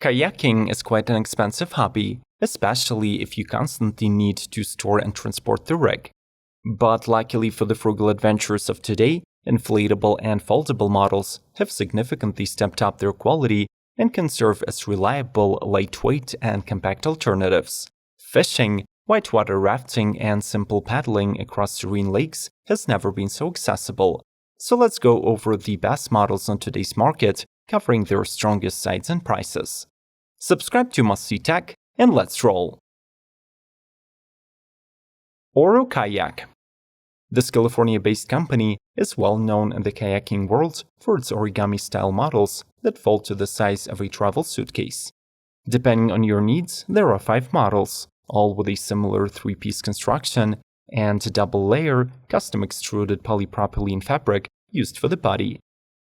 Kayaking is quite an expensive hobby, especially if you constantly need to store and transport the rig. But luckily for the frugal adventurers of today, inflatable and foldable models have significantly stepped up their quality and can serve as reliable, lightweight, and compact alternatives. Fishing, whitewater rafting, and simple paddling across serene lakes has never been so accessible. So let's go over the best models on today's market, covering their strongest sides and prices. Subscribe to Must See Tech, and let's roll! Oru Kayak. This California-based company is well known in the kayaking world for its origami-style models that fold to the size of a travel suitcase. Depending on your needs, there are 5 models, all with a similar 3-piece construction and double-layer, custom-extruded polypropylene fabric used for the body.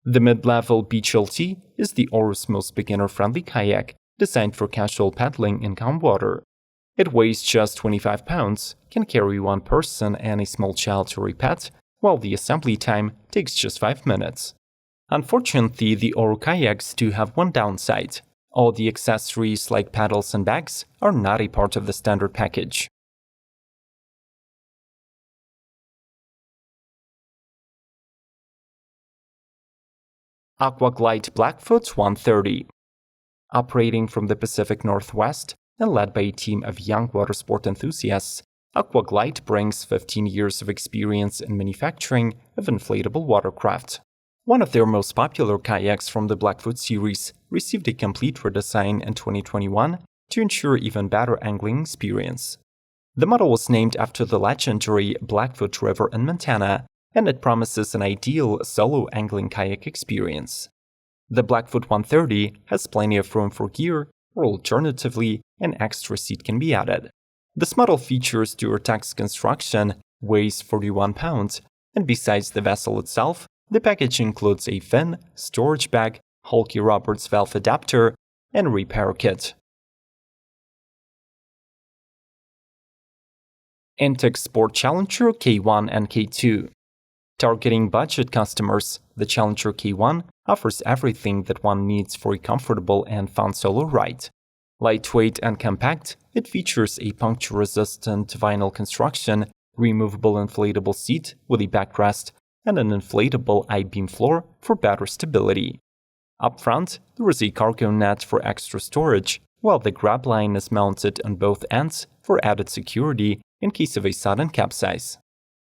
The mid-level Beach LT is the Oru's most beginner-friendly kayak, designed for casual paddling in calm water. It weighs just 25 pounds, can carry one person and a small child or a pet, while the assembly time takes just 5 minutes. Unfortunately, the Oru Kayaks do have one downside. All the accessories like paddles and bags are not a part of the standard package. Aquaglide Blackfoot 130. Operating from the Pacific Northwest and led by a team of young water sport enthusiasts, Aquaglide brings 15 years of experience in manufacturing of inflatable watercraft. One of their most popular kayaks from the Blackfoot Series received a complete redesign in 2021 to ensure even better angling experience. The model was named after the legendary Blackfoot River in Montana, and it promises an ideal solo angling kayak experience. The Blackfoot 130 has plenty of room for gear, or alternatively, an extra seat can be added. This model features Tucktec's construction, weighs 41 pounds, and besides the vessel itself, the package includes a fin, storage bag, Hulky Roberts valve adapter, and repair kit. Intex Sport Challenger K1 and K2. Targeting budget customers, the Challenger K1 offers everything that one needs for a comfortable and fun solo ride. Lightweight and compact, it features a puncture-resistant vinyl construction, removable inflatable seat with a backrest, and an inflatable I-beam floor for better stability. Up front, there is a cargo net for extra storage, while the grab line is mounted on both ends for added security in case of a sudden capsize.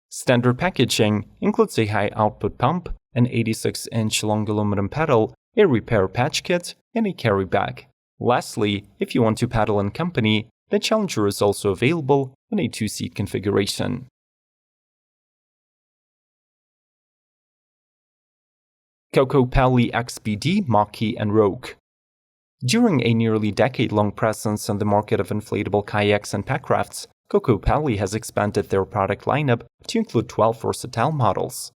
Standard packaging includes a high-output pump, an 86-inch long aluminum pedal, a repair patch kit, and a carry bag. Lastly, if you want to paddle in company, the Challenger is also available in a 2-seat configuration. Cocopelli XPD, Maki, and Rogue. During a nearly decade-long presence in the market of inflatable kayaks and packrafts, Cocopelli has expanded their product lineup to include 12 versatile models.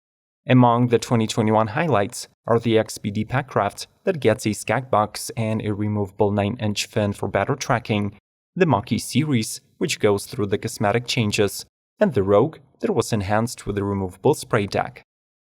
Among the 2021 highlights are the XPD Packraft that gets a skag box and a removable 9-inch fin for better tracking, the Maki series, which goes through the cosmetic changes, and the Rogue that was enhanced with a removable spray deck.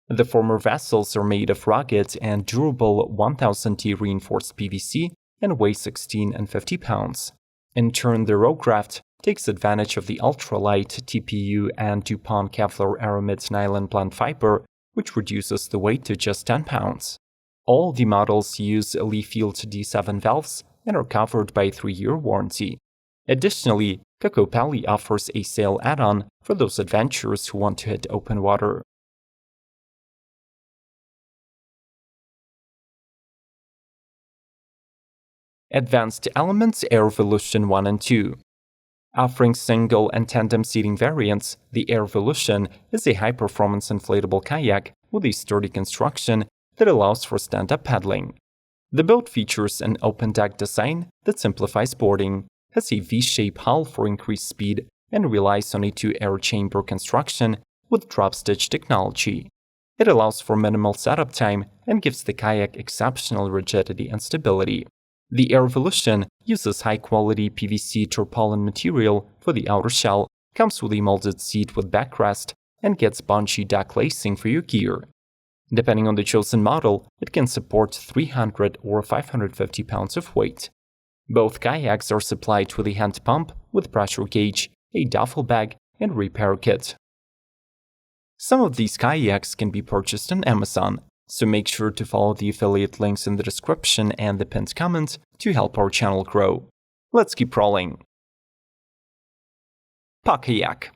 The former vessels are made of rugged and durable 1000T reinforced PVC and weigh 16 and 50 pounds. In turn, the Roguecraft takes advantage of the ultralight TPU and DuPont Kevlar Aramid nylon blend fiber, which reduces the weight to just 10 pounds. All the models use Lee-Field D7 valves and are covered by a 3-year warranty. Additionally, Cocopelli offers a sail add-on for those adventurers who want to hit open water. Advanced Elements Airvolution 1 and 2. Offering single and tandem seating variants, the Airvolution is a high-performance inflatable kayak with a sturdy construction that allows for stand-up paddling. The boat features an open-deck design that simplifies boarding, has a V-shaped hull for increased speed, and relies on a 2-air chamber construction with drop-stitch technology. It allows for minimal setup time and gives the kayak exceptional rigidity and stability. The Airvolution uses high-quality PVC tarpaulin material for the outer shell, comes with a molded seat with backrest, and gets bungee deck lacing for your gear. Depending on the chosen model, it can support 300 or 550 pounds of weight. Both kayaks are supplied with a hand pump with pressure gauge, a duffel bag, and repair kit. Some of these kayaks can be purchased on Amazon, so make sure to follow the affiliate links in the description and the pinned comment to help our channel grow. Let's keep rolling. Pakayak.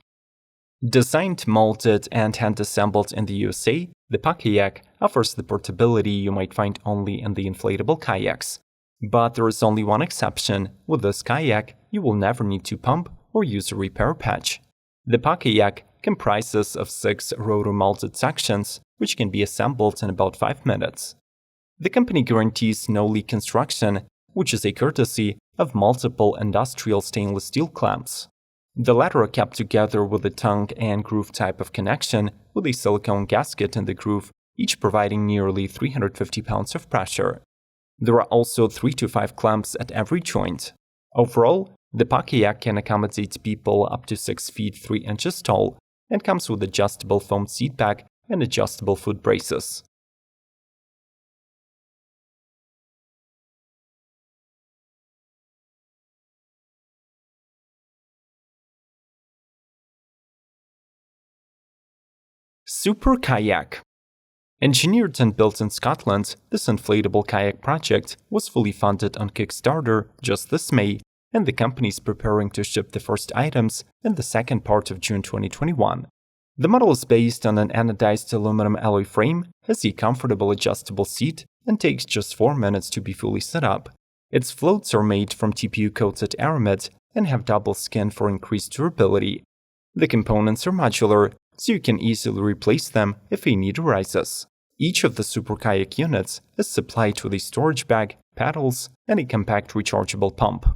Designed, molded, and hand-assembled in the USA, the Pakayak offers the portability you might find only in the inflatable kayaks. But there is only one exception. With this kayak, you will never need to pump or use a repair patch. The Pakayak comprises of 6 rotor-molded sections, which can be assembled in about 5 minutes. The company guarantees no-leak construction, which is a courtesy of multiple industrial stainless steel clamps. The latter are kept together with a tongue and groove type of connection with a silicone gasket in the groove, each providing nearly 350 pounds of pressure. There are also 3 to 5 clamps at every joint. Overall, the Pakayak can accommodate people up to 6 feet 3 inches tall and comes with adjustable foam seat back and adjustable foot braces. Super Kayak. Engineered and built in Scotland, this inflatable kayak project was fully funded on Kickstarter just this May, and the company is preparing to ship the first items in the second part of June 2021. The model is based on an anodized aluminum alloy frame, has a comfortable adjustable seat, and takes just 4 minutes to be fully set up. Its floats are made from TPU-coated aramid and have double skin for increased durability. The components are modular, so you can easily replace them if a need arises. Each of the Super Kayak units is supplied with a storage bag, paddles, and a compact rechargeable pump.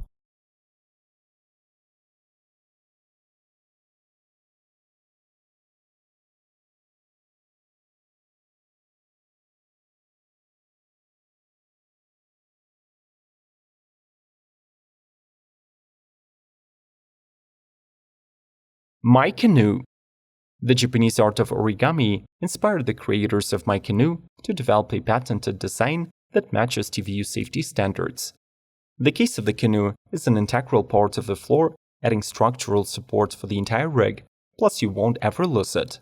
My Canoe. The Japanese art of origami inspired the creators of My Canoe to develop a patented design that matches TVU safety standards. The case of the canoe is an integral part of the floor, adding structural support for the entire rig, plus you won't ever lose it.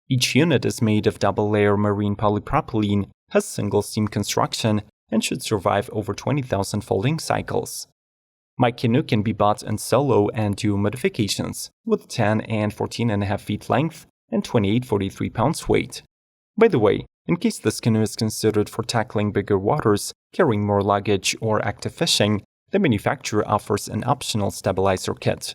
Each unit is made of double-layer marine polypropylene, has single-seam construction, and should survive over 20,000 folding cycles. My Canoe can be bought in solo and duo modifications, with 10 and 14.5 feet length and 28-43 pounds weight. By the way, in case this canoe is considered for tackling bigger waters, carrying more luggage, or active fishing, the manufacturer offers an optional stabilizer kit.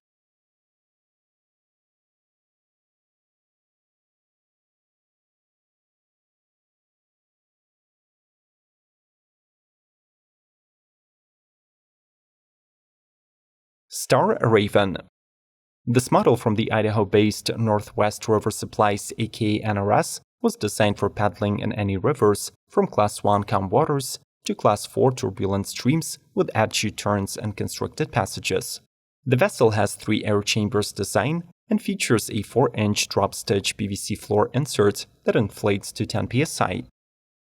Star Raven. This model from the Idaho-based Northwest River Supplies aka NRS was designed for paddling in any rivers, from Class 1 calm waters to Class 4 turbulent streams with edgy turns and constricted passages. The vessel has 3 air chambers design and features a 4-inch drop-stitch PVC floor insert that inflates to 10 psi.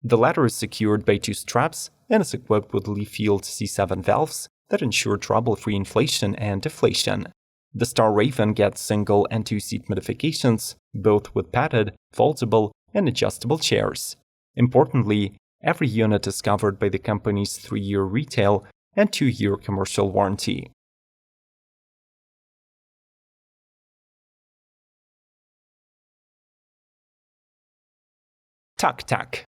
The latter is secured by 2 straps and is equipped with Lee-Field C7 valves that ensure trouble-free inflation and deflation. The Star Raven gets single and 2-seat modifications, both with padded, foldable, and adjustable chairs. Importantly, every unit is covered by the company's 3-year retail and 2-year commercial warranty. Tucktec.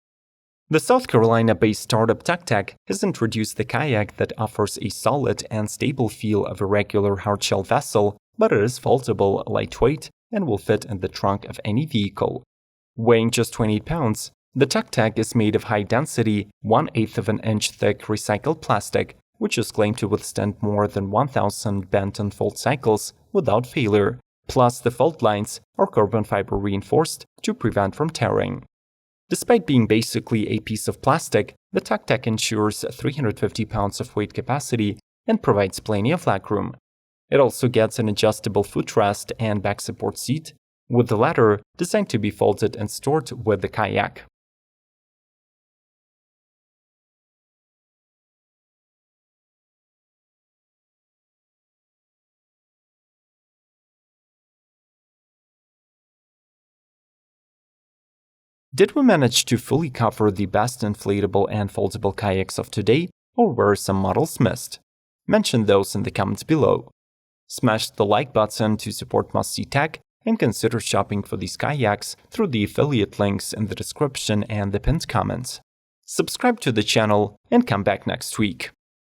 The South Carolina-based startup Tucktec has introduced the kayak that offers a solid and stable feel of a regular hardshell vessel, but it is foldable, lightweight, and will fit in the trunk of any vehicle. Weighing just 28 pounds, the Tucktec is made of high-density, 1/8 of an inch thick recycled plastic, which is claimed to withstand more than 1,000 bend and fold cycles without failure, plus the fold lines are carbon fiber reinforced to prevent from tearing. Despite being basically a piece of plastic, the Tucktec ensures 350 pounds of weight capacity and provides plenty of legroom. It also gets an adjustable footrest and back support seat, with the latter designed to be folded and stored with the kayak. Did we manage to fully cover the best inflatable and foldable kayaks of today, or were some models missed? Mention those in the comments below. Smash the like button to support Musty Tech and consider shopping for these kayaks through the affiliate links in the description and the pinned comments. Subscribe to the channel and come back next week.